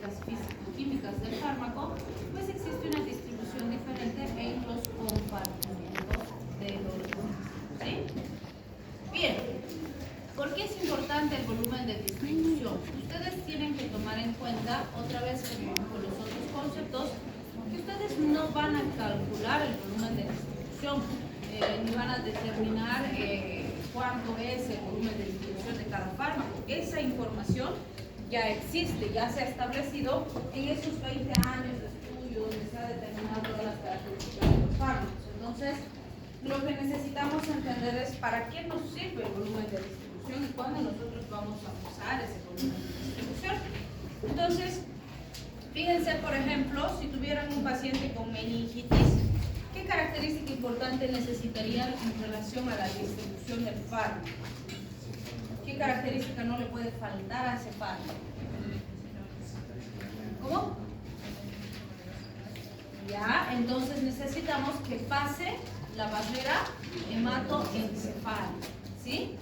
características físico-químicas del fármaco, pues existe una distribución diferente en los compartimentos de los organismos, ¿sí? Bien, ¿por qué es importante el volumen de distribución? Ustedes tienen que tomar en cuenta, otra vez como con los otros conceptos, que ustedes no van a calcular el volumen de distribución, ni van a determinar cuánto es el volumen de distribución de cada fármaco. Esa información ya existe, ya se ha establecido en esos 20 años de estudio donde se ha determinado todas las características de los fármacos. Entonces, lo que necesitamos entender es para qué nos sirve el volumen de distribución y cuándo nosotros vamos a usar ese volumen de distribución. Entonces, fíjense, por ejemplo, si tuvieran un paciente con meningitis, ¿qué característica importante necesitarían en relación a la distribución del fármaco? ¿Qué característica no le puede faltar a ese fármaco? ¿Cómo? Ya, entonces necesitamos que pase la barrera hematoencefálica, ¿sí?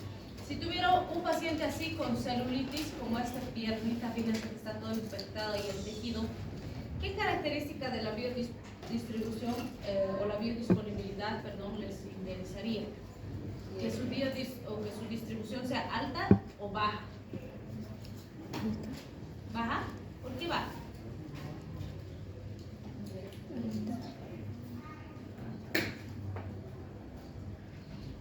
Si tuviera un paciente así con celulitis, como esta piernita, fíjense que está todo infectado y el tejido, ¿qué característica de la biodistribución o la biodisponibilidad, perdón, les interesaría? Que su distribución sea alta o baja. ¿Baja? ¿Por qué baja?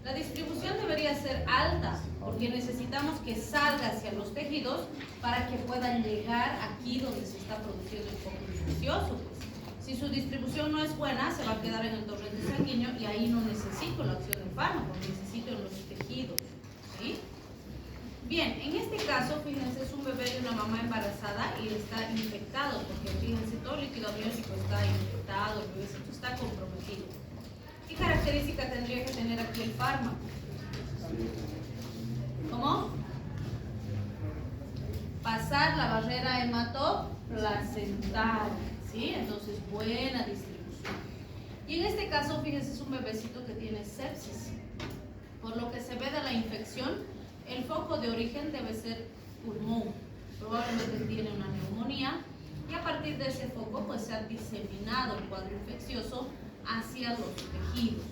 La distribución debería ser alta porque necesitamos que salga hacia los tejidos para que puedan llegar aquí donde se está produciendo el foco infeccioso. Pues. Si su distribución no es buena, se va a quedar en el torrente sanguíneo y ahí no necesito la acción del fármaco, necesito en los tejidos. ¿Sí? Bien, en este caso, fíjense, es un bebé de una mamá embarazada y está infectado, porque fíjense, todo el líquido amniótico está infectado, el bebecito está comprometido. ¿Qué característica tendría que tener aquí el fármaco? ¿Cómo? Pasar la barrera hematoplacental, ¿sí? Entonces, buena distribución. Y en este caso, fíjense, es un bebecito que tiene sepsis. Por lo que se ve de la infección, el foco de origen debe ser pulmón. Probablemente tiene una neumonía y a partir de ese foco pues se ha diseminado el cuadro infeccioso hacia los tejidos.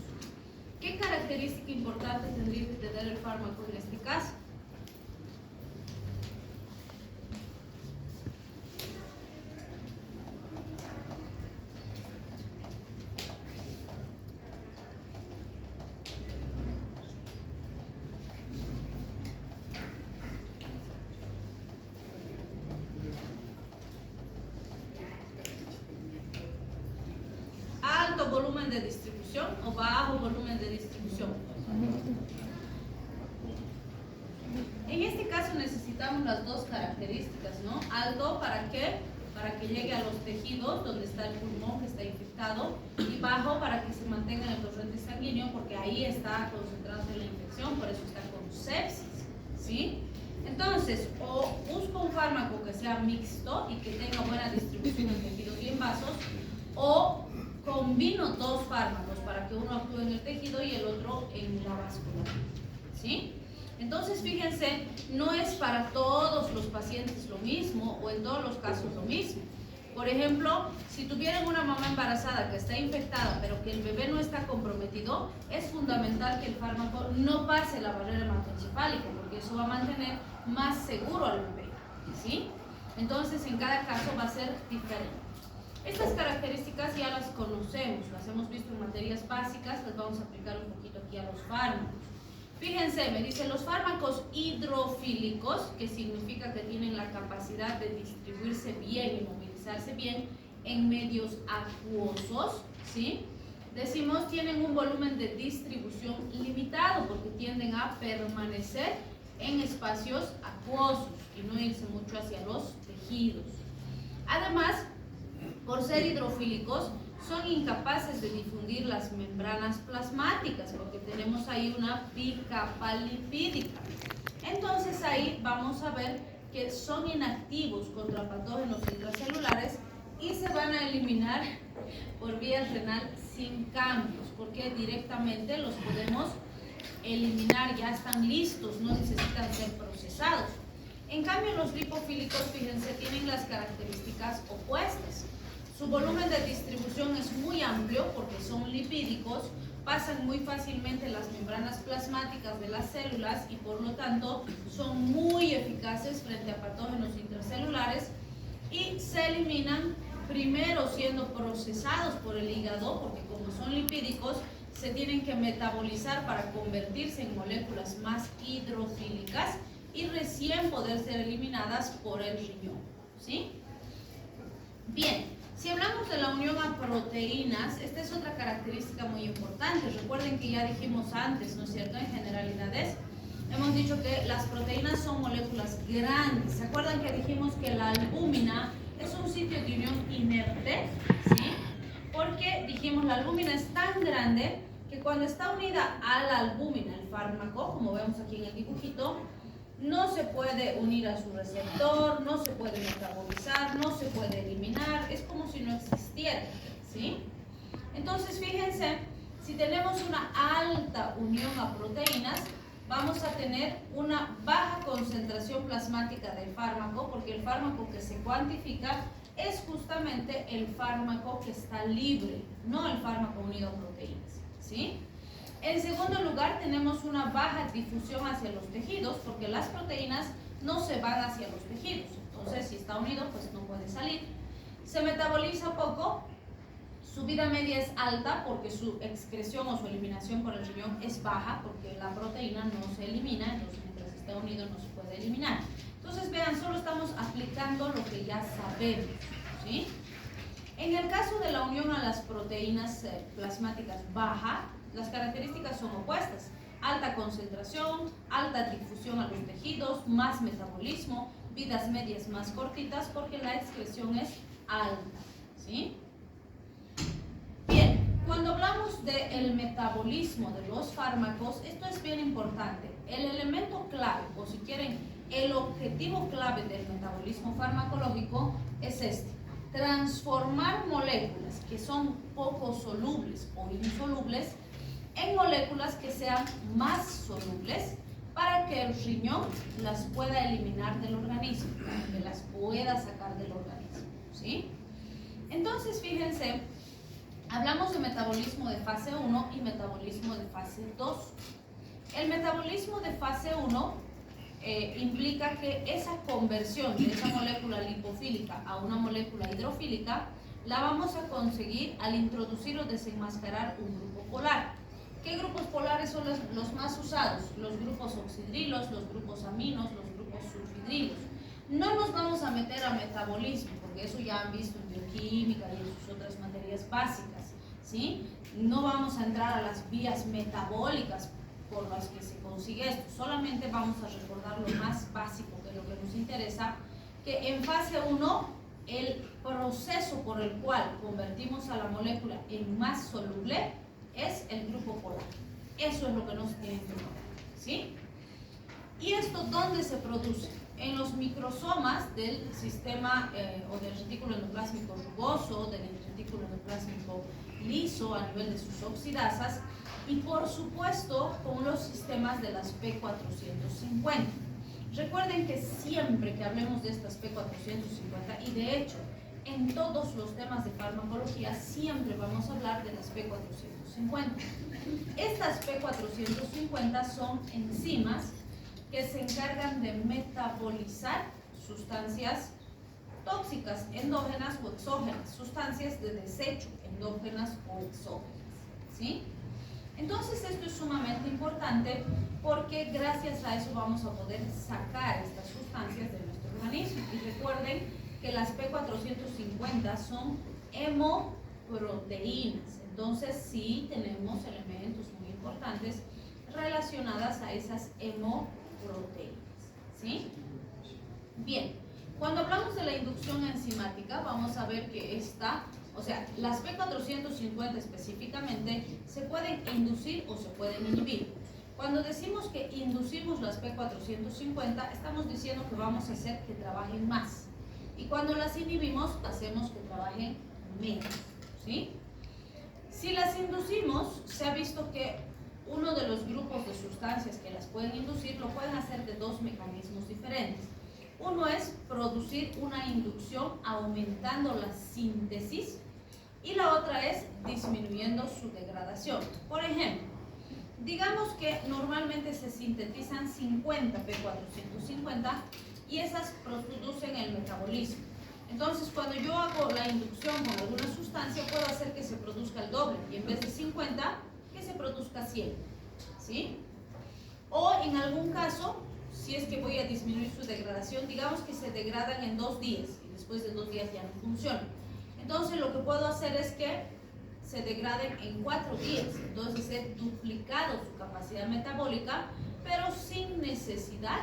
¿Qué característica importante tendría que tener el fármaco en este caso? ¿Alto volumen de distribución o bajo volumen de distribución? En este caso necesitamos las dos características, ¿no? Alto, ¿para qué? Para que llegue a los tejidos donde está el pulmón que está infectado, y bajo para que se mantenga en el torrente sanguíneo porque ahí está concentrándose la infección, por eso está con sepsis, ¿sí? Entonces, o busco un fármaco que sea mixto y que tenga buena distribución en tejidos y en vasos, o combino dos fármacos para que uno actúe en el tejido y el otro en la vasculatura, ¿sí? Entonces, fíjense, no es para todos los pacientes lo mismo o en todos los casos lo mismo. Por ejemplo, si tuvieran una mamá embarazada que está infectada pero que el bebé no está comprometido, es fundamental que el fármaco no pase la barrera hematoencefálica porque eso va a mantener más seguro al bebé, ¿sí? Entonces, en cada caso va a ser diferente. Estas características ya las conocemos, las hemos visto en materias básicas, las vamos a aplicar un poquito aquí a los fármacos. Fíjense, me dice los fármacos hidrofílicos, que significa que tienen la capacidad de distribuirse bien y movilizarse bien en medios acuosos, ¿sí? Decimos tienen un volumen de distribución limitado porque tienden a permanecer en espacios acuosos y no irse mucho hacia los tejidos. Además, por ser hidrofílicos, son incapaces de difundir las membranas plasmáticas porque tenemos ahí una bicapa lipídica. Entonces ahí vamos a ver que son inactivos contra patógenos intracelulares y se van a eliminar por vía renal sin cambios porque directamente los podemos eliminar, ya están listos, no necesitan ser procesados. En cambio, los lipofílicos, fíjense, tienen las características plasmáticas opuestas. Su volumen de distribución es muy amplio porque son lipídicos, pasan muy fácilmente las membranas plasmáticas de las células y por lo tanto son muy eficaces frente a patógenos intracelulares y se eliminan primero siendo procesados por el hígado, porque como son lipídicos se tienen que metabolizar para convertirse en moléculas más hidrofílicas y recién poder ser eliminadas por el riñón, ¿sí? Bien, si hablamos de la unión a proteínas, esta es otra característica muy importante. Recuerden que ya dijimos antes, ¿no es cierto?, en generalidades, hemos dicho que las proteínas son moléculas grandes. ¿Se acuerdan que dijimos que la albúmina es un sitio de unión inerte? ¿Sí? Porque dijimos la albúmina es tan grande que cuando está unida a la albúmina, el fármaco, como vemos aquí en el dibujito, no se puede unir a su receptor, no se puede metabolizar, no se puede eliminar, es como si no existiera, ¿sí? Entonces, fíjense, si tenemos una alta unión a proteínas, vamos a tener una baja concentración plasmática del fármaco, porque el fármaco que se cuantifica es justamente el fármaco que está libre, no el fármaco unido a proteínas, ¿sí? En segundo lugar, tenemos una baja difusión hacia los tejidos, porque las proteínas no se van hacia los tejidos. Entonces, si está unido, pues no puede salir. Se metaboliza poco. Su vida media es alta porque su excreción o su eliminación por el riñón es baja, porque la proteína no se elimina, entonces mientras esté unido no se puede eliminar. Entonces, vean, solo estamos aplicando lo que ya sabemos, ¿sí? En el caso de la unión a las proteínas plasmáticas baja, las características son opuestas. Alta concentración, alta difusión a los tejidos, más metabolismo, vidas medias más cortitas porque la excreción es alta, ¿sí? Bien, cuando hablamos del metabolismo de los fármacos, esto es bien importante. El elemento clave, o si quieren, el objetivo clave del metabolismo farmacológico es este: transformar moléculas que son poco solubles o insolubles en moléculas que sean más solubles para que el riñón las pueda eliminar del organismo, para que las pueda sacar del organismo, ¿sí? Entonces, fíjense, hablamos de metabolismo de fase 1 y metabolismo de fase 2. El metabolismo de fase 1 implica que esa conversión de esa molécula lipofílica a una molécula hidrofílica la vamos a conseguir al introducir o desenmascarar un grupo polar. ¿Qué grupos polares son los más usados? Los grupos oxidrilos, los grupos aminos, los grupos sulfidrilos. No nos vamos a meter a metabolismo, porque eso ya han visto en bioquímica y en sus otras materias básicas, ¿sí? No vamos a entrar a las vías metabólicas por las que se consigue esto. Solamente vamos a recordar lo más básico, que es lo que nos interesa, que en fase 1, el proceso por el cual convertimos a la molécula en más soluble es el grupo polar. Eso es lo que nos tiene que notar, ¿sí? ¿Y esto dónde se produce? En los microsomas del sistema o del retículo endoplásmico rugoso, del retículo endoplásmico liso a nivel de sus oxidasas y por supuesto con los sistemas de las P450. Recuerden que siempre que hablemos de estas P450, y de hecho en todos los temas de farmacología siempre vamos a hablar de las P450. Estas P450 son enzimas que se encargan de metabolizar sustancias tóxicas, endógenas o exógenas, sustancias de desecho, endógenas o exógenas, ¿sí? Entonces esto es sumamente importante porque gracias a eso vamos a poder sacar estas sustancias de nuestro organismo. Y recuerden que las P450 son hemoproteínas, entonces sí tenemos elementos muy importantes relacionadas a esas hemoproteínas, ¿sí? Bien, cuando hablamos de la inducción enzimática vamos a ver que las P450 específicamente se pueden inducir o se pueden inhibir. Cuando decimos que inducimos las P450 estamos diciendo que vamos a hacer que trabajen más. Y cuando las inhibimos, hacemos que trabajen menos, ¿sí? Si las inducimos, se ha visto que uno de los grupos de sustancias que las pueden inducir lo pueden hacer de dos mecanismos diferentes. Uno es producir una inducción aumentando la síntesis y la otra es disminuyendo su degradación. Por ejemplo, digamos que normalmente se sintetizan 50 P450 y esas producen el metabolismo. Entonces, cuando yo hago la inducción con alguna sustancia, puedo hacer que se produzca el doble y en vez de 50, que se produzca 100. ¿Sí? O en algún caso, si es que voy a disminuir su degradación, digamos que se degradan en 2 días y después de 2 días ya no funcionan. Entonces, lo que puedo hacer es que se degraden en 4 días. Entonces, he duplicado su capacidad metabólica, pero sin necesidad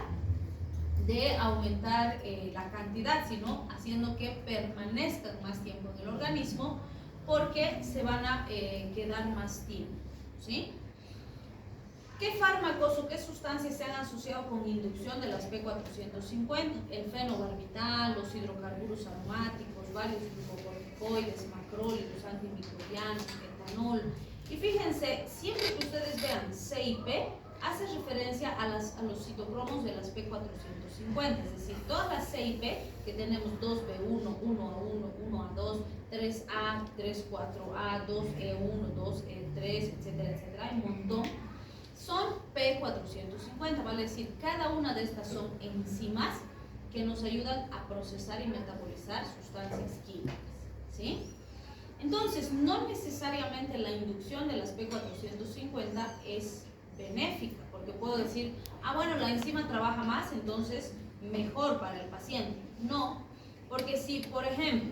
de aumentar la cantidad, sino haciendo que permanezcan más tiempo en el organismo porque se van a quedar más tiempo. ¿Sí? ¿Qué fármacos o qué sustancias se han asociado con inducción de las P450? El fenobarbital, los hidrocarburos aromáticos, varios glucocorticoides, macrólidos, antimicrobianos, etanol. Y fíjense, siempre que ustedes vean C y P, hace referencia a los citocromos de las P450, es decir, todas las C y P que tenemos 2B1, 1A1, 1A2, 3A, 34A, 2E1, 2E3, etcétera, etcétera, hay un montón, son P450, vale decir, cada una de estas son enzimas que nos ayudan a procesar y metabolizar sustancias químicas, ¿sí? Entonces, no necesariamente la inducción de las P450 es benéfica, porque puedo decir, bueno, la enzima trabaja más, entonces mejor para el paciente. No, porque si, por ejemplo,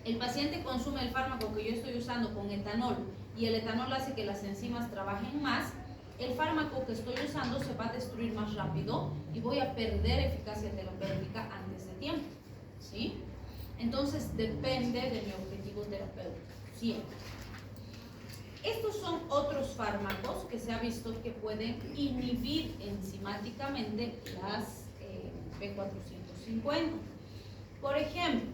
el paciente consume el fármaco que yo estoy usando con etanol y el etanol hace que las enzimas trabajen más, el fármaco que estoy usando se va a destruir más rápido y voy a perder eficacia terapéutica antes de tiempo, ¿sí? Entonces depende de mi objetivo terapéutico, siempre. Estos son otros fármacos que se ha visto que pueden inhibir enzimáticamente las P450. Por ejemplo,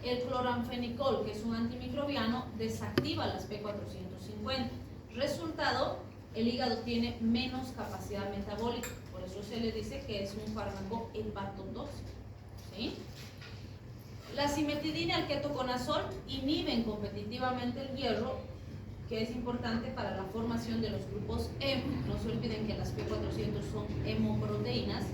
el cloranfenicol, que es un antimicrobiano, desactiva las P450. Resultado, el hígado tiene menos capacidad metabólica, por eso se le dice que es un fármaco hepatotóxico, ¿sí? La cimetidina y el ketoconazol inhiben competitivamente el hierro, que es importante para la formación de los grupos hemo. No se olviden que las P400 son hemoproteínas.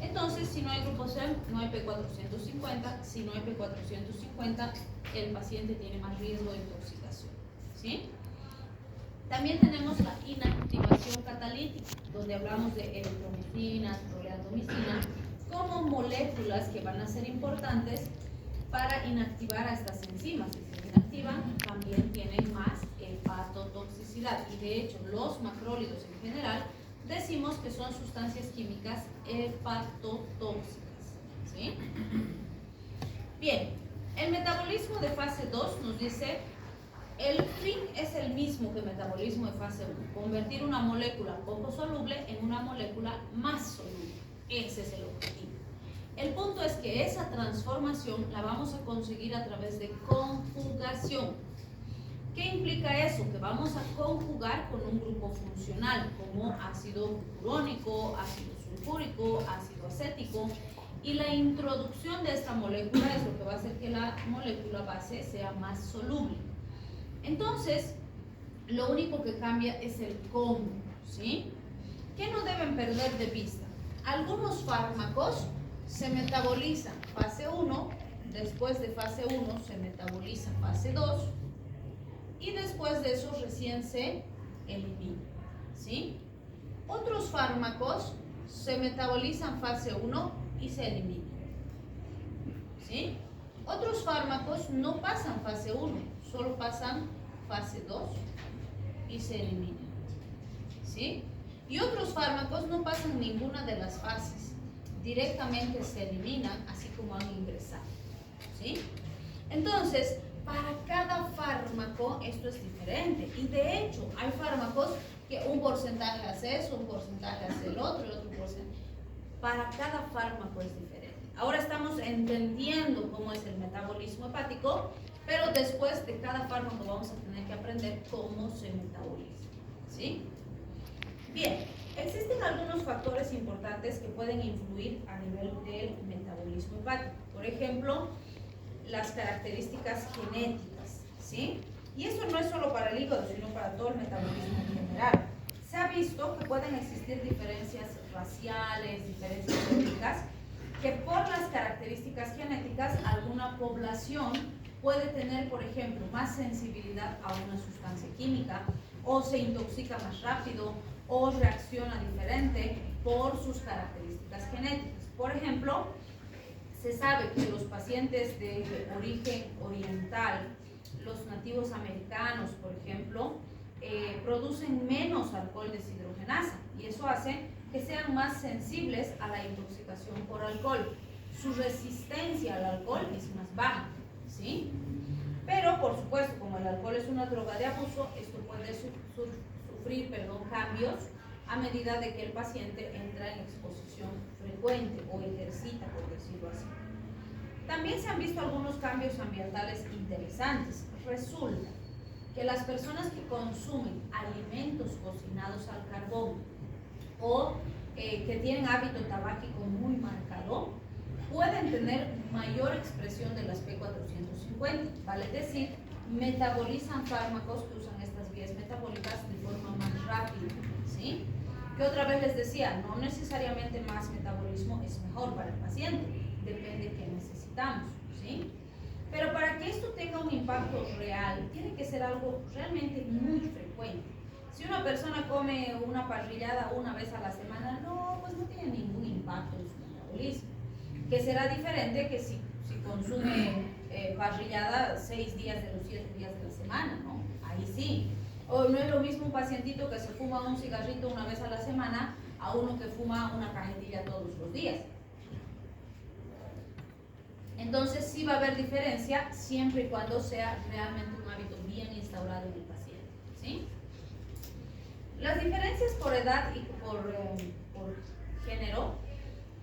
Entonces, si no hay grupos hemo, no hay P450. Si no hay P450, el paciente tiene más riesgo de intoxicación, ¿sí? También tenemos la inactivación catalítica, donde hablamos de eritromicina, proleatomicina, como moléculas que van a ser importantes para inactivar a estas enzimas. Si se inactivan, también tienen más hepatotoxicidad. Y de hecho, los macrólidos en general decimos que son sustancias químicas hepatotóxicas, ¿sí? Bien, el metabolismo de fase 2 nos dice, el fin es el mismo que el metabolismo de fase 1, convertir una molécula poco soluble en una molécula más soluble. Ese es el objetivo. El punto es que esa transformación la vamos a conseguir a través de conjugación. ¿Qué implica eso? Que vamos a conjugar con un grupo funcional, como ácido glucurónico, ácido sulfúrico, ácido acético, y la introducción de esta molécula es lo que va a hacer que la molécula base sea más soluble. Entonces, lo único que cambia es el cómo, ¿sí? ¿Qué no deben perder de vista? Algunos fármacos se metabolizan fase 1, después de fase 1 se metaboliza fase 2 y después de eso recién se elimina, ¿sí? Otros fármacos se metabolizan fase 1 y se eliminan, ¿sí? Otros fármacos no pasan fase 1, solo pasan fase 2 y se eliminan, ¿sí? Y otros fármacos no pasan ninguna de las fases, directamente se eliminan así como han ingresado, ¿sí? Entonces, para cada fármaco esto es diferente y de hecho hay fármacos que un porcentaje hace eso, un porcentaje hace el otro porcentaje. Para cada fármaco es diferente. Ahora estamos entendiendo cómo es el metabolismo hepático, pero después de cada fármaco vamos a tener que aprender cómo se metaboliza, ¿sí? Bien, Existen algunos factores importantes que pueden influir a nivel del metabolismo hepático. Por ejemplo, las características genéticas, ¿sí? Y eso no es solo para el hígado, sino para todo el metabolismo en general. Se ha visto que pueden existir diferencias raciales, diferencias étnicas, que por las características genéticas alguna población puede tener, por ejemplo, más sensibilidad a una sustancia química, o se intoxica más rápido, o reacciona diferente por sus características genéticas. Por ejemplo, se sabe que los pacientes de origen oriental, los nativos americanos, por ejemplo, producen menos alcohol deshidrogenasa, y eso hace que sean más sensibles a la intoxicación por alcohol. Su resistencia al alcohol es más baja, ¿sí? Pero, por supuesto, como el alcohol es una droga de abuso, esto puede sufrir cambios a medida de que el paciente entra en exposición frecuente o ejercita, por decirlo así. También se han visto algunos cambios ambientales interesantes. Resulta que las personas que consumen alimentos cocinados al carbón o que tienen hábito tabáquico muy marcado, pueden tener mayor expresión de las P450, vale decir, metabolizan fármacos que usan estas vías metabólicas de forma más rápida, ¿sí? Que otra vez les decía, no necesariamente más metabolismo es mejor para el paciente, depende de qué necesitamos, ¿sí? Pero para que esto tenga un impacto real, tiene que ser algo realmente muy frecuente. Si una persona come una parrillada una vez a la semana, no, pues no tiene ningún impacto en su metabolismo, que será diferente que si consume parrillada 6 días de los 7 días de la semana, ¿no? Ahí sí. O no es lo mismo un pacientito que se fuma un cigarrito una vez a la semana a uno que fuma una cajetilla todos los días. Entonces sí va a haber diferencia siempre y cuando sea realmente un hábito bien instaurado en el paciente, ¿sí? Las diferencias por edad y por género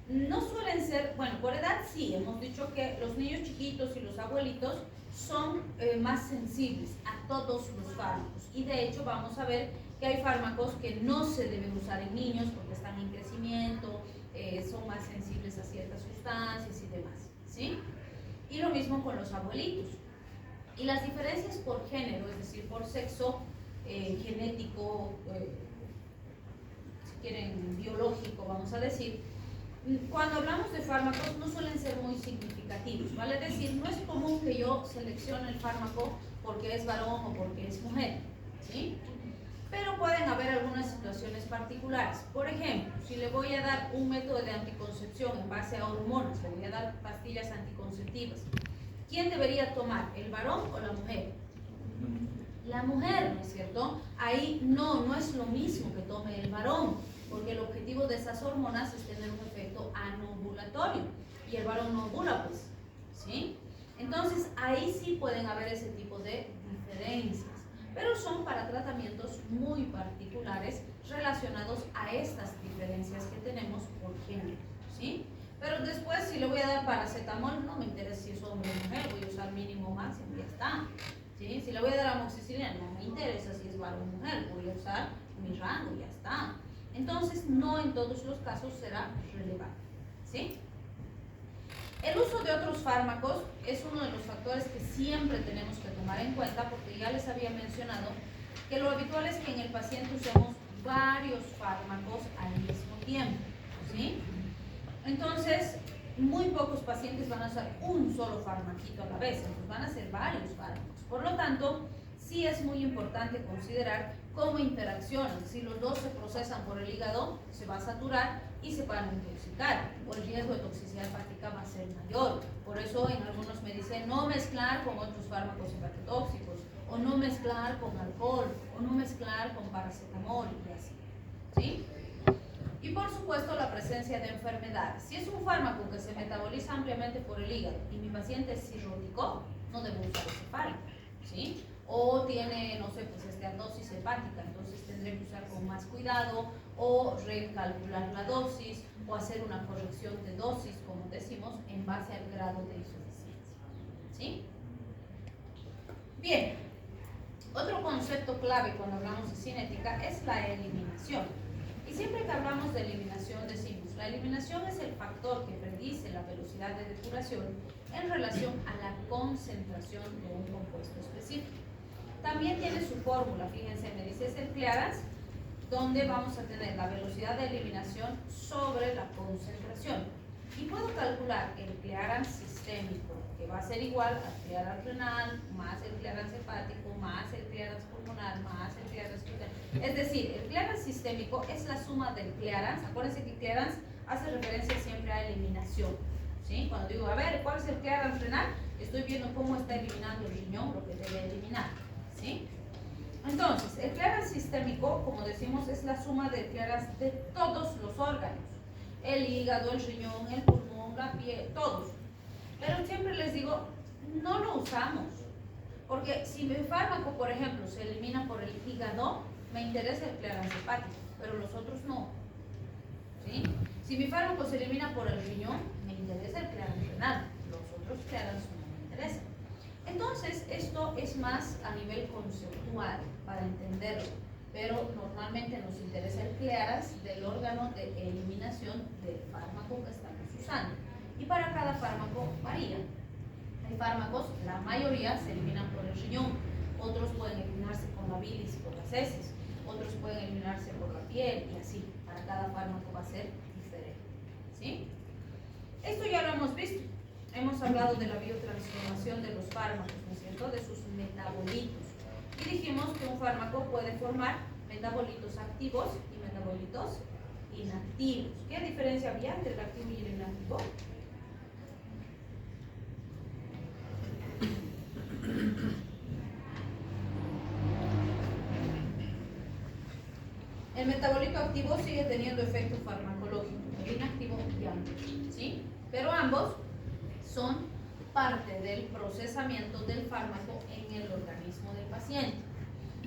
no suelen ser, bueno, por edad sí, hemos dicho que los niños chiquitos y los abuelitos son más sensibles a todos los fármacos, y de hecho vamos a ver que hay fármacos que no se deben usar en niños porque están en crecimiento, son más sensibles a ciertas sustancias y demás, ¿sí? Y lo mismo con los abuelitos. Y las diferencias por género, es decir, por sexo, genético, si quieren biológico, vamos a decir, cuando hablamos de fármacos no suelen ser muy significativos, ¿vale? Es decir, no es común que yo seleccione el fármaco porque es varón o porque es mujer, ¿sí? Pero pueden haber algunas situaciones particulares. Por ejemplo, si le voy a dar un método de anticoncepción en base a hormonas, le voy a dar pastillas anticonceptivas, ¿quién debería tomar, el varón o la mujer? La mujer, ¿no es cierto? Ahí no es lo mismo que tome el varón, porque el objetivo de esas hormonas es tener un efecto anovulatorio, y el varón no ovula, pues, ¿sí? Entonces, ahí sí pueden haber ese tipo de diferencias, pero son para tratamientos muy particulares relacionados a estas diferencias que tenemos por género, ¿sí? Pero después, si le voy a dar paracetamol, no me interesa si es hombre o mujer, voy a usar mínimo máximo y ya está, ¿sí? Si le voy a dar amoxicilina, no me interesa si es varón o mujer, voy a usar mi rango y ya está. Entonces, no en todos los casos será relevante, ¿sí? El uso de otros fármacos es uno de los factores que siempre tenemos que tomar en cuenta, porque ya les había mencionado que lo habitual es que en el paciente usemos varios fármacos al mismo tiempo, ¿sí? Entonces, muy pocos pacientes van a usar un solo farmaquito a la vez, entonces van a ser varios fármacos. Por lo tanto, sí es muy importante considerar cómo interaccionan. Si los dos se procesan por el hígado, se va a saturar y se van a intoxicar, o el riesgo de toxicidad hepática va a ser mayor. Por eso en algunos me dicen no mezclar con otros fármacos hepatotóxicos, o no mezclar con alcohol, o no mezclar con paracetamol y así, ¿sí? Y por supuesto la presencia de enfermedades. Si es un fármaco que se metaboliza ampliamente por el hígado y mi paciente es cirrótico, no debo usar ese fármaco, ¿sí? O tiene, no sé, pues esteatosis hepática, entonces tendré que usar con más cuidado, o recalcular la dosis, o hacer una corrección de dosis, como decimos, en base al grado de insuficiencia, ¿sí? Bien, otro concepto clave cuando hablamos de cinética es la eliminación. Y siempre que hablamos de eliminación decimos, la eliminación es el factor que predice la velocidad de depuración en relación a la concentración de un compuesto específico. También tiene su fórmula, fíjense, me dice es el clearance, donde vamos a tener la velocidad de eliminación sobre la concentración. Y puedo calcular el clearance sistémico, que va a ser igual al clearance renal, más el clearance hepático, más el clearance pulmonar, más el clearance cutáneo. Es decir, el clearance sistémico es la suma del clearance. Acuérdense que clearance hace referencia siempre a eliminación, ¿sí? Cuando digo, a ver, ¿cuál es el clearance renal? Estoy viendo cómo está eliminando el riñón, lo que debe eliminar, ¿sí? Entonces, el clearance sistémico, como decimos, es la suma del clearance de todos los órganos. El hígado, el riñón, el pulmón, la piel, todos. Pero siempre les digo, no lo usamos. Porque si mi fármaco, por ejemplo, se elimina por el hígado, me interesa el clearance hepático, pero los otros no. ¿Sí? Si mi fármaco se elimina por el riñón, me interesa el clearance renal. Los otros clearance no me interesan. Entonces, esto es más a nivel conceptual, para entenderlo. Pero normalmente nos interesa el clearance del órgano de eliminación del fármaco que estamos usando. Y para cada fármaco varía. Hay fármacos, la mayoría se eliminan por el riñón, otros pueden eliminarse con la bilis, por las heces, otros pueden eliminarse por la piel y así. Para cada fármaco va a ser diferente. ¿Sí? Esto ya lo hemos visto. Hemos hablado de la biotransformación de los fármacos, ¿no es cierto? De sus metabolitos. Y dijimos que un fármaco puede formar metabolitos activos y metabolitos inactivos. ¿Qué diferencia había entre el activo y el inactivo? El metabolito activo sigue teniendo efecto farmacológico, el inactivo ya no, ¿sí? Pero ambos son parte del procesamiento del fármaco en el organismo del paciente.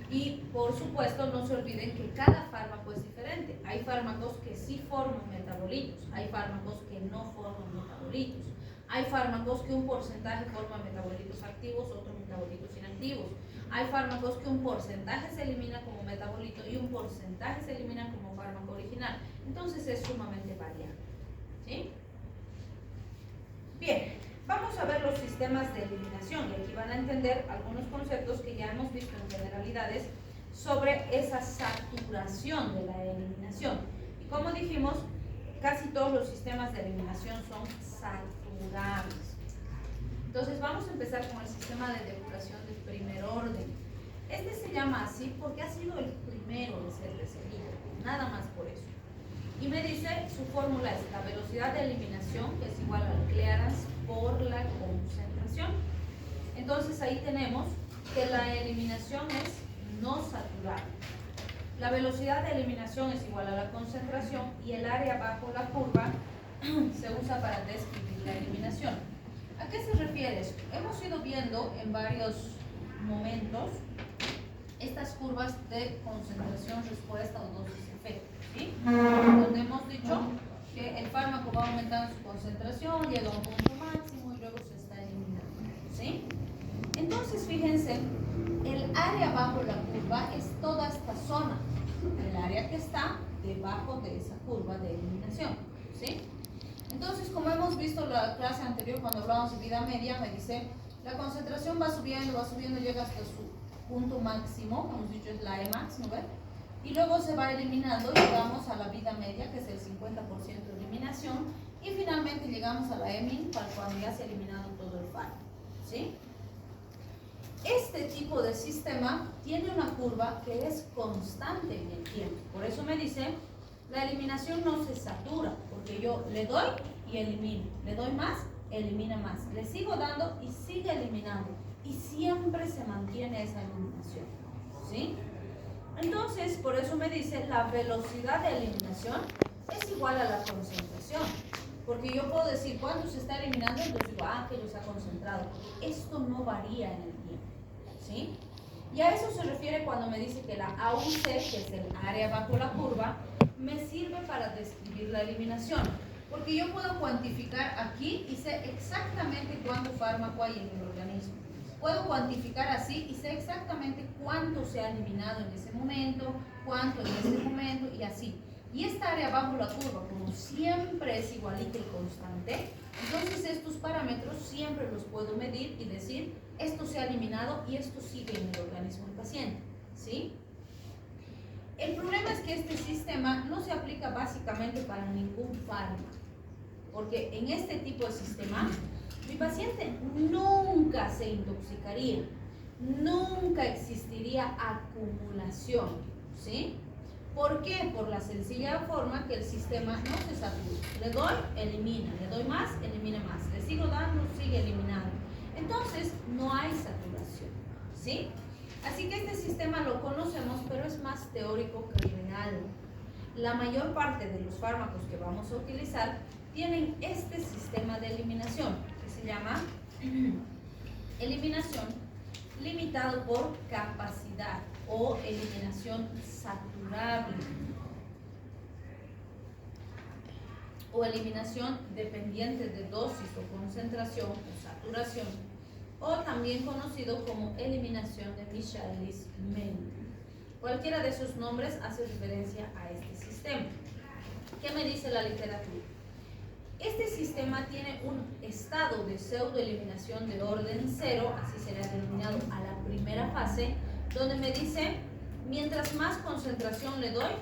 Y por supuesto no se olviden que cada fármaco es diferente. Hay fármacos que sí forman metabolitos, hay fármacos que no forman metabolitos. Hay fármacos que un porcentaje forman metabolitos activos, otros metabolitos inactivos. Hay fármacos que un porcentaje se elimina como metabolito y un porcentaje se elimina como fármaco original. Entonces es sumamente variable. ¿Sí? Bien, vamos a ver los sistemas de eliminación y aquí van a entender algunos conceptos que ya hemos visto en generalidades sobre esa saturación de la eliminación. Y como dijimos, casi todos los sistemas de eliminación son saturables. Entonces vamos a empezar con el sistema de depuración de primer orden. Este se llama así porque ha sido el primero de ser decidido, nada más por eso. Y me dice, su fórmula es la velocidad de eliminación, que es igual al clearance por la concentración. Entonces ahí tenemos que la eliminación es no saturable. La velocidad de eliminación es igual a la concentración y el área bajo la curva se usa para describir la eliminación. ¿A qué se refiere esto? Hemos ido viendo en varios momentos estas curvas de concentración-respuesta o dosis-efecto, ¿sí? Donde hemos dicho que el fármaco va aumentando su concentración, llega a un punto máximo y luego se está eliminando, ¿sí? Entonces, fíjense, el área bajo la curva es toda esta zona, el área que está debajo de esa curva de eliminación, ¿sí? Entonces, como hemos visto en la clase anterior cuando hablábamos de vida media, me dice, la concentración va subiendo, llega hasta su punto máximo, como hemos dicho es la Emax, ¿no ven? Y luego se va eliminando, llegamos a la vida media, que es el 50% de eliminación, y finalmente llegamos a la EMIN, para cuando ya se ha eliminado todo el fármaco, ¿sí? Este tipo de sistema tiene una curva que es constante en el tiempo, por eso me dice, la eliminación no se satura, porque yo le doy y elimino, le doy más, elimina más, le sigo dando y sigue eliminando, y siempre se mantiene esa eliminación, ¿sí? Entonces, por eso me dice, la velocidad de eliminación es igual a la concentración, porque yo puedo decir cuánto se está eliminando, entonces digo, que lo se ha concentrado, esto no varía en el tiempo, ¿sí? Y a eso se refiere cuando me dice que la AUC, que es el área bajo la curva, me sirve para describir la eliminación, porque yo puedo cuantificar aquí y sé exactamente cuánto fármaco hay en el organismo. Puedo cuantificar así y sé exactamente cuánto se ha eliminado en ese momento, cuánto en ese momento y así. Y esta área bajo la curva, como siempre es igualita y constante, entonces estos parámetros siempre los puedo medir y decir, esto se ha eliminado y esto sigue en el organismo del paciente, ¿sí? El problema es que este sistema no se aplica básicamente para ningún fármaco, porque en este tipo de sistema, mi paciente nunca se intoxicaría, nunca existiría acumulación, ¿sí? ¿Por qué? Por la sencilla forma que el sistema no se satura. Le doy, elimina, le doy más, elimina más, le sigo dando, sigue eliminando. Entonces, no hay saturación, ¿sí? Así que este sistema lo conocemos, pero es más teórico que real. La mayor parte de los fármacos que vamos a utilizar tienen este sistema de eliminación, que se llama eliminación limitado por capacidad o eliminación saturable o eliminación dependiente de dosis o concentración o saturación, o también conocido como eliminación de Michaelis-Menten. Cualquiera de esos nombres hace referencia a este sistema. ¿Qué me dice la literatura? Este sistema tiene un estado de pseudoeliminación de orden 0, así sería denominado a la primera fase, donde me dice, mientras más concentración le doy,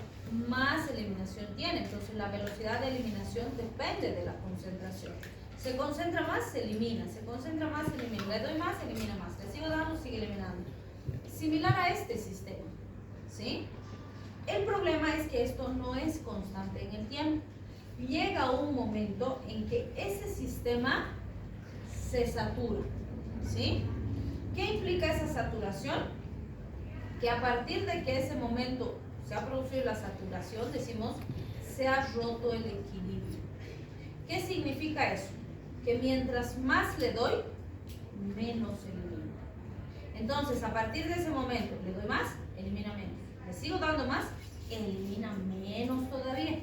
más eliminación tiene. Entonces la velocidad de eliminación depende de la concentración. Se concentra más, se elimina, se concentra más, se elimina, le doy más, elimina más, le sigo dando, sigue eliminando. Similar a este sistema, ¿sí? El problema es que esto no es constante en el tiempo. Llega un momento en que ese sistema se satura, ¿sí? ¿Qué implica esa saturación? Que a partir de que ese momento se ha producido la saturación, decimos, se ha roto el equilibrio. ¿Qué significa eso? Que mientras más le doy, menos elimina. Entonces, a partir de ese momento, le doy más, elimina menos. Le sigo dando más, elimina menos todavía.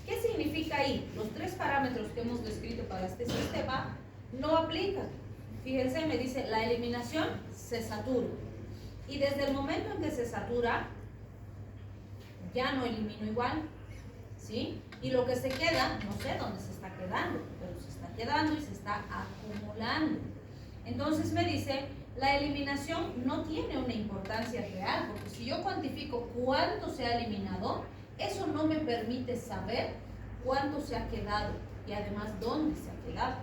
¿Qué significa ahí? Los tres parámetros que hemos descrito para este sistema no aplican. Fíjense, me dice, la eliminación se satura. Y desde el momento en que se satura, ya no elimino igual, ¿sí? Y lo que se queda, no sé dónde se está quedando, pero se está quedando y se está acumulando. Entonces me dice, la eliminación no tiene una importancia real, porque si yo cuantifico cuánto se ha eliminado, eso no me permite saber cuánto se ha quedado y además dónde se ha quedado,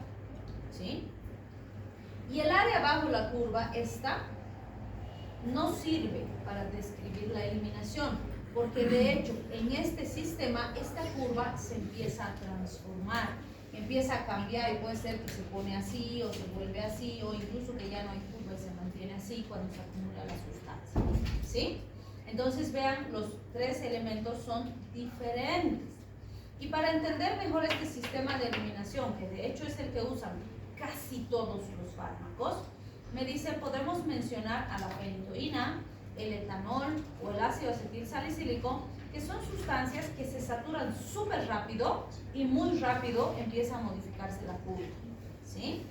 ¿sí? Y el área bajo la curva, esta, no sirve para describir la eliminación, porque de hecho en este sistema esta curva se empieza a transformar, empieza a cambiar y puede ser que se pone así o se vuelve así o incluso que ya no hay curva y se mantiene así cuando se acumula la sustancia, ¿sí? Entonces vean, los tres elementos son diferentes. Y para entender mejor este sistema de eliminación, que de hecho es el que usan casi todos los fármacos, me dice, podemos mencionar a la fenitoína, el etanol o el ácido acetil salicílico, que son sustancias que se saturan súper rápido y muy rápido empieza a modificarse la curva, ¿sí?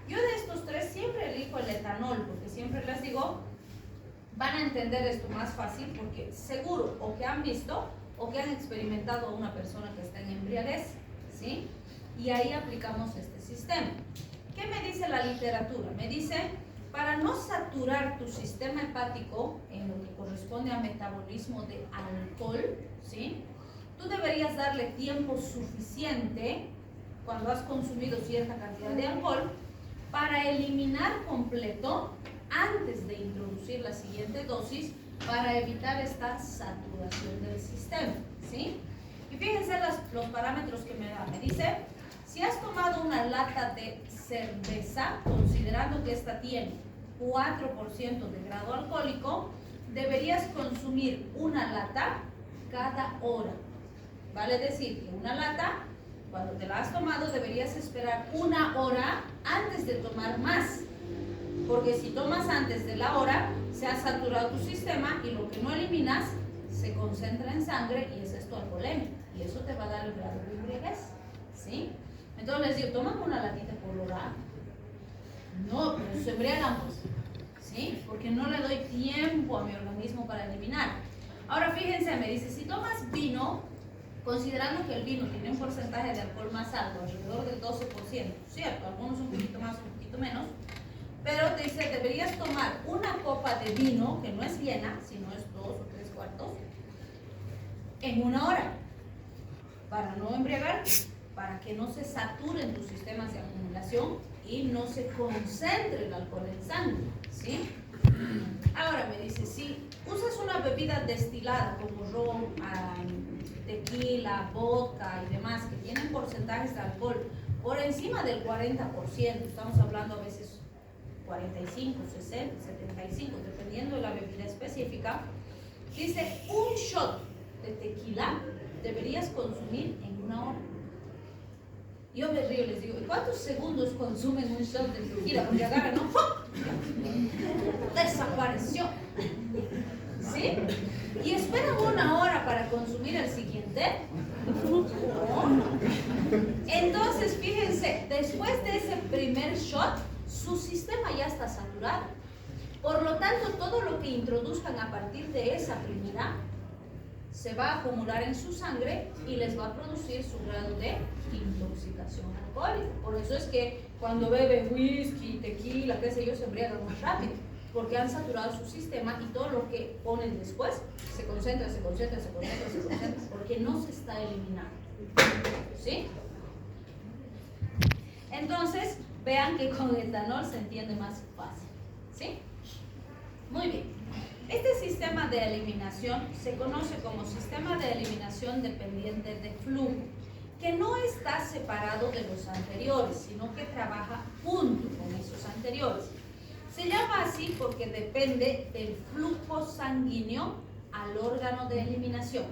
Yo de estos tres siempre elijo el etanol, porque siempre les digo, van a entender esto más fácil, porque seguro o que han visto o que han experimentado a una persona que está en embriaguez, ¿sí? Y ahí aplicamos este sistema. ¿Qué me dice la literatura? Me dice, para no saturar tu sistema hepático en lo que corresponde a metabolismo de alcohol, ¿sí? Tú deberías darle tiempo suficiente cuando has consumido cierta cantidad de alcohol para eliminar completo antes de introducir la siguiente dosis para evitar esta saturación del sistema, ¿sí? Y fíjense los parámetros que me da. Me dice, si has tomado una lata de cerveza, considerando que esta tiene 4% de grado alcohólico, deberías consumir una lata cada hora. Vale decir que una lata, cuando te la has tomado, deberías esperar una hora antes de tomar más. Porque si tomas antes de la hora, se ha saturado tu sistema y lo que no eliminas se concentra en sangre y esa es tu alcoholemia. Y eso te va a dar el grado de embriaguez, ¿sí? Entonces les digo, toman una latita por hora. No, pero se embriagan, pues, ¿sí? Porque no le doy tiempo a mi organismo para eliminar. Ahora fíjense, me dice, si tomas vino considerando que el vino tiene un porcentaje de alcohol más alto, alrededor del 12%, ¿cierto? Algunos un poquito más, un poquito menos, pero te dice, deberías tomar una copa de vino, que no es llena, sino es 2 o 3 cuartos, en 1 hora, para no embriagarte, para que no se saturen tus sistemas de acumulación y no se concentre el alcohol en sangre, ¿sí? Ahora me dice, si usas una bebida destilada como ron, tequila, vodka y demás, que tienen porcentajes de alcohol por encima del 40%, estamos hablando a veces 45, 60, 75, dependiendo de la bebida específica, dice, un shot de tequila deberías consumir en 1 hora. Yo me río y les digo, ¿y cuántos segundos consumen un shot de tequila? Porque agarran, ¿no? Desapareció. ¿Sí? Y esperan 1 hora para consumir el siguiente. ¿No? Entonces, fíjense, después de ese primer shot, su sistema ya está saturado. Por lo tanto, todo lo que introduzcan a partir de esa primera se va a acumular en su sangre y les va a producir su grado de intoxicación alcohólica. Por eso es que cuando beben whisky, tequila, qué sé yo, se embriagan más rápido, porque han saturado su sistema y todo lo que ponen después se concentra, porque no se está eliminando. ¿Sí? Entonces, vean que con etanol se entiende más fácil. ¿Sí? Muy bien. Este sistema de eliminación se conoce como sistema de eliminación dependiente de flujo, que no está separado de los anteriores, sino que trabaja junto con esos anteriores. Se llama así porque depende del flujo sanguíneo al órgano de eliminación.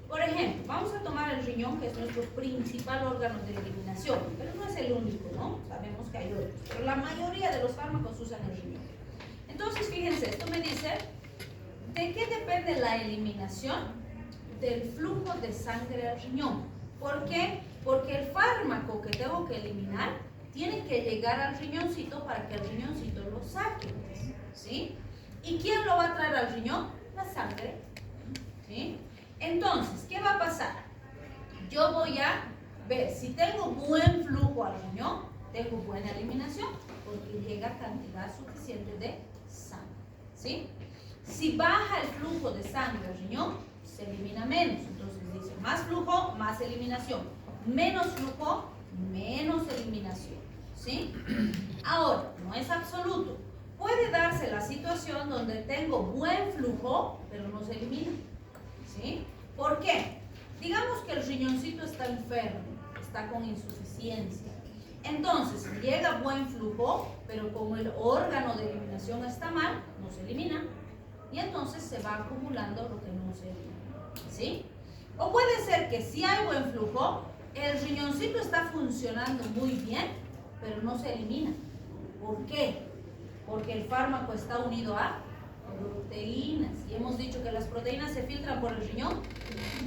Por ejemplo, vamos a tomar el riñón, que es nuestro principal órgano de eliminación, pero no es el único, ¿no? Sabemos que hay otros, pero la mayoría de los fármacos usan el riñón. Entonces, fíjense, esto me dice, ¿de qué depende la eliminación? Del flujo de sangre al riñón. ¿Por qué? Porque el fármaco que tengo que eliminar tiene que llegar al riñoncito para que el riñoncito lo saque, ¿sí? ¿Y quién lo va a traer al riñón? La sangre, ¿sí? Entonces, ¿qué va a pasar? Yo voy a ver si tengo buen flujo al riñón, tengo buena eliminación, porque llega cantidad suficiente de sangre, ¿sí? Si baja el flujo de sangre al riñón, se elimina menos. Entonces dice, más flujo, más eliminación. Menos flujo, menos eliminación, ¿sí? Ahora, no es absoluto. Puede darse la situación donde tengo buen flujo, pero no se elimina, ¿sí? ¿Por qué? Digamos que el riñoncito está enfermo, está con insuficiencia. Entonces, llega buen flujo, pero como el órgano de eliminación está mal, no se elimina. Y entonces se va acumulando lo que no se elimina, ¿sí? O puede ser que si hay buen flujo, el riñoncito está funcionando muy bien, pero no se elimina. ¿Por qué? Porque el fármaco está unido a proteínas. Y hemos dicho que las proteínas se filtran por el riñón.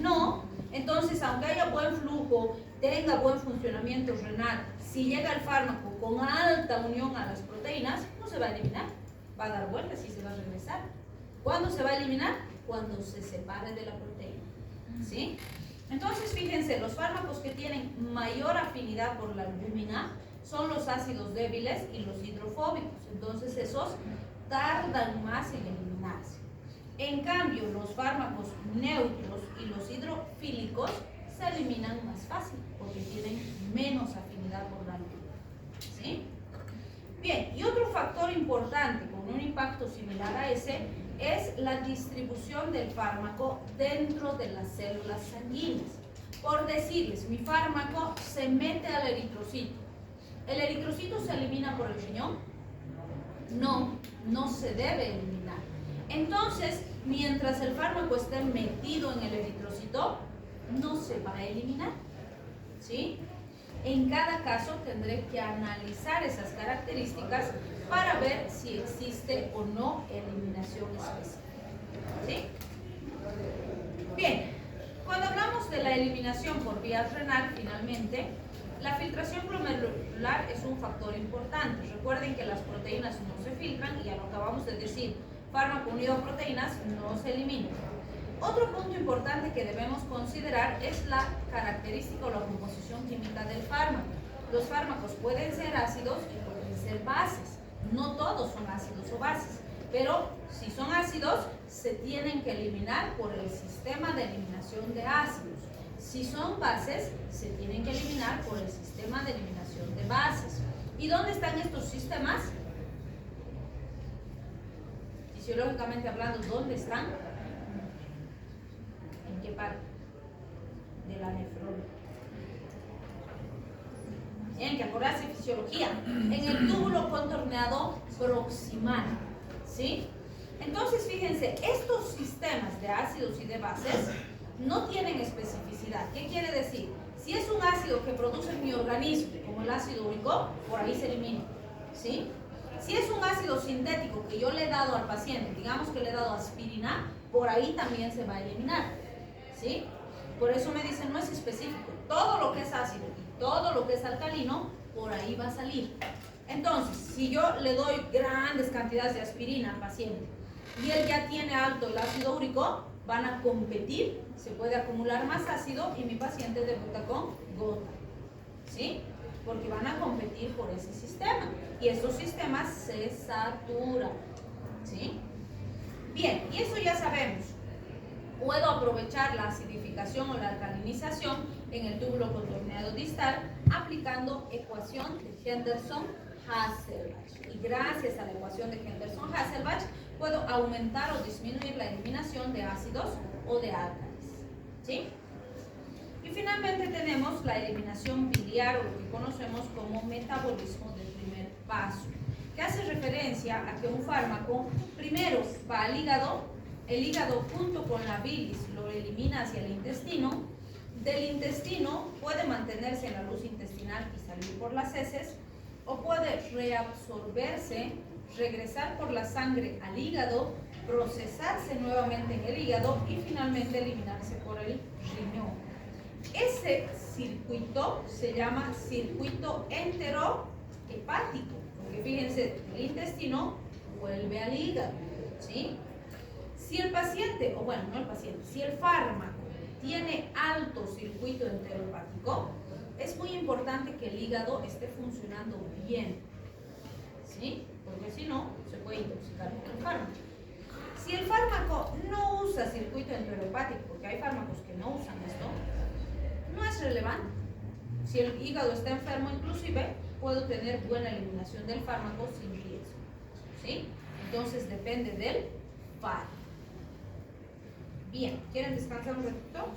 No. Entonces, aunque haya buen flujo, tenga buen funcionamiento renal, si llega el fármaco con alta unión a las proteínas, no se va a eliminar. Va a dar vueltas y se va a regresar. ¿Cuándo se va a eliminar? Cuando se separe de la proteína, ¿sí? Entonces, fíjense, los fármacos que tienen mayor afinidad por la albúmina son los ácidos débiles y los hidrofóbicos. Entonces, esos tardan más en eliminarse. En cambio, los fármacos neutros y los hidrofílicos se eliminan más fácil porque tienen menos afinidad por la albúmina, ¿sí? Bien, y otro factor importante con un impacto similar a ese es la distribución del fármaco dentro de las células sanguíneas. Por decirles, mi fármaco se mete al eritrocito. ¿El eritrocito se elimina por el riñón? No, no se debe eliminar. Entonces, mientras el fármaco esté metido en el eritrocito, no se va a eliminar, ¿sí? En cada caso tendré que analizar esas características para ver si existe o no eliminación específica, ¿sí? Bien, cuando hablamos de la eliminación por vía renal, finalmente, la filtración glomerular es un factor importante. Recuerden que las proteínas no se filtran y ya lo acabamos de decir, fármaco unido a proteínas no se elimina. Otro punto importante que debemos considerar es la característica o la composición química del fármaco. Los fármacos pueden ser ácidos y pueden ser bases. No todos son ácidos o bases, pero si son ácidos, se tienen que eliminar por el sistema de eliminación de ácidos. Si son bases, se tienen que eliminar por el sistema de eliminación de bases. ¿Y dónde están estos sistemas? Fisiológicamente hablando, ¿dónde están? ¿En qué parte? De la nefrona. Tienen que acordarse de fisiología. En el túbulo contorneado proximal. ¿Sí? Entonces, fíjense, estos sistemas de ácidos y de bases no tienen especificidad. ¿Qué quiere decir? Si es un ácido que produce en mi organismo, como el ácido úrico, por ahí se elimina. ¿Sí? Si es un ácido sintético que yo le he dado al paciente, digamos que le he dado aspirina, por ahí también se va a eliminar. ¿Sí? Por eso me dicen, no es específico. Todo lo que es ácido y todo lo que es alcalino, por ahí va a salir. Entonces, si yo le doy grandes cantidades de aspirina al paciente y él ya tiene alto el ácido úrico, van a competir, se puede acumular más ácido y mi paciente debuta con gota. ¿Sí? Porque van a competir por ese sistema y esos sistemas se saturan. ¿Sí? Bien, y eso ya sabemos. Puedo aprovechar la acidificación o la alcalinización en el túbulo contorneado distal aplicando ecuación de Henderson-Hasselbalch. Y gracias a la ecuación de Henderson-Hasselbalch puedo aumentar o disminuir la eliminación de ácidos o de álcalis. ¿Sí? Y finalmente tenemos la eliminación biliar o lo que conocemos como metabolismo del primer paso, que hace referencia a que un fármaco primero va al hígado. El hígado junto con la bilis lo elimina hacia el intestino. Del intestino puede mantenerse en la luz intestinal y salir por las heces, o puede reabsorberse, regresar por la sangre al hígado, procesarse nuevamente en el hígado y finalmente eliminarse por el riñón. Ese circuito se llama circuito enterohepático, porque fíjense, el intestino vuelve al hígado, ¿sí? Si el paciente, o bueno, no el paciente, si el fármaco tiene alto circuito enterohepático, es muy importante que el hígado esté funcionando bien, ¿sí? Porque si no, se puede intoxicar con el fármaco. Si el fármaco no usa circuito enterohepático, porque hay fármacos que no usan esto, no es relevante. Si el hígado está enfermo, inclusive, puedo tener buena eliminación del fármaco sin riesgo, ¿sí? Entonces depende del fármaco. Bien, ¿quieren descansar un ratito?